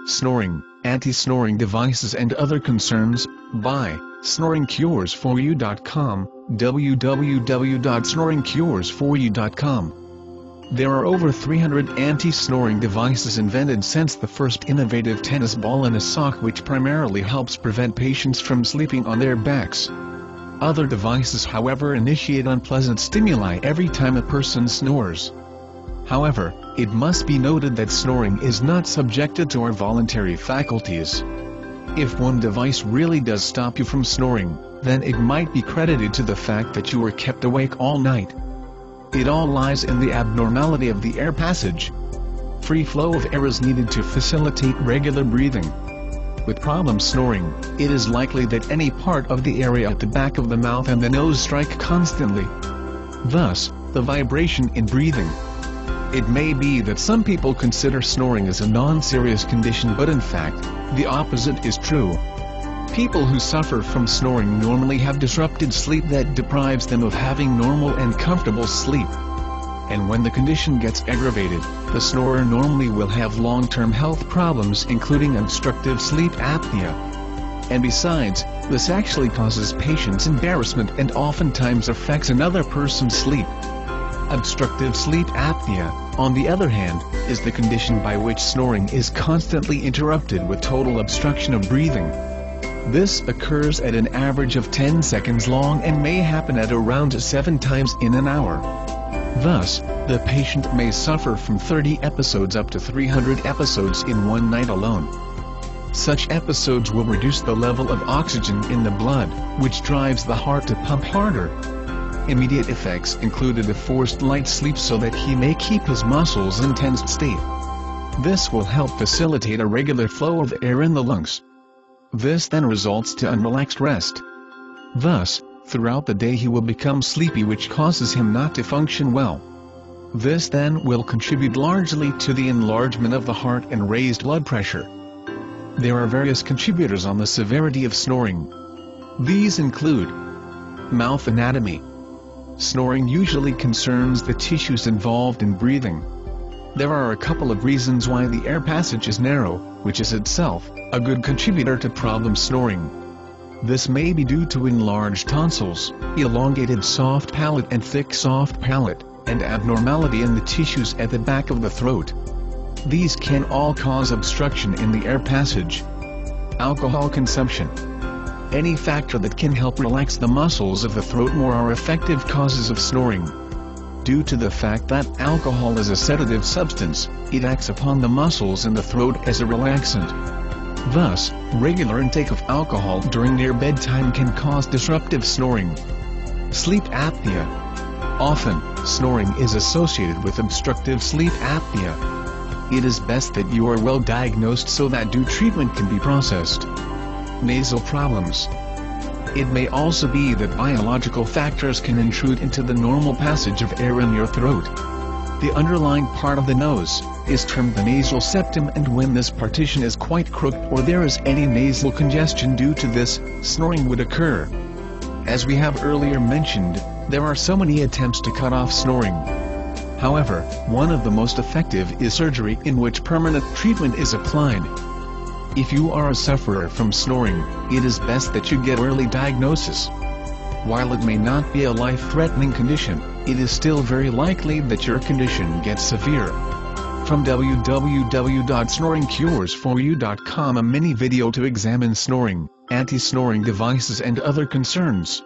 Snoring, Anti-Snoring Devices and Other Concerns, by snoringcuresforyou.com, www.snoringcuresforyou.com. There are over 300 anti-snoring devices invented since the first innovative tennis ball in a sock, which primarily helps prevent patients from sleeping on their backs. Other devices, however, initiate unpleasant stimuli every time a person snores. However, it must be noted that snoring is not subjected to our voluntary faculties. If one device really does stop you from snoring, then it might be credited to the fact that you were kept awake all night. It all lies in the abnormality of the air passage. Free flow of air is needed to facilitate regular breathing. With problem snoring, it is likely that any part of the area at the back of the mouth and the nose strike constantly. Thus, the vibration in breathing. It may be that some people consider snoring as a non-serious condition, but in fact, the opposite is true. People who suffer from snoring normally have disrupted sleep that deprives them of having normal and comfortable sleep. And when the condition gets aggravated, the snorer normally will have long-term health problems, including obstructive sleep apnea. And besides, this actually causes patients embarrassment and oftentimes affects another person's sleep. Obstructive sleep apnea, on the other hand, is the condition by which snoring is constantly interrupted with total obstruction of breathing. This occurs at an average of 10 seconds long and may happen at around 7 times in an hour. Thus, the patient may suffer from 30 episodes up to 300 episodes in one night alone. Such episodes will reduce the level of oxygen in the blood, which drives the heart to pump harder. Immediate effects included a forced light sleep so that he may keep his muscles in tense state. This will help facilitate a regular flow of air in the lungs. This then results to unrelaxed rest. Thus, throughout the day he will become sleepy, which causes him not to function well. This then will contribute largely to the enlargement of the heart and raised blood pressure. There are various contributors on the severity of snoring. These include mouth anatomy. Snoring usually concerns the tissues involved in breathing. There are a couple of reasons why the air passage is narrow, which is itself a good contributor to problem snoring. This may be due to enlarged tonsils, elongated soft palate and thick soft palate, and abnormality in the tissues at the back of the throat. These can all cause obstruction in the air passage. Alcohol consumption. Any factor that can help relax the muscles of the throat more are effective causes of snoring. Due to the fact that alcohol is a sedative substance, it acts upon the muscles in the throat as a relaxant. Thus, regular intake of alcohol during near bedtime can cause disruptive snoring. Sleep apnea. Often, snoring is associated with obstructive sleep apnea. It is best that you are well diagnosed so that due treatment can be processed. Nasal problems. It may also be that biological factors can intrude into the normal passage of air in your throat. The underlying part of the nose is termed the nasal septum, and when this partition is quite crooked or there is any nasal congestion due to this, snoring would occur. As we have earlier mentioned, there are so many attempts to cut off snoring. However, one of the most effective is surgery, in which permanent treatment is applied. If you are a sufferer from snoring, it is best that you get early diagnosis. While it may not be a life-threatening condition, it is still very likely that your condition gets severe. From www.snoringcuresforyou.com, a mini video to examine snoring, anti-snoring devices and other concerns.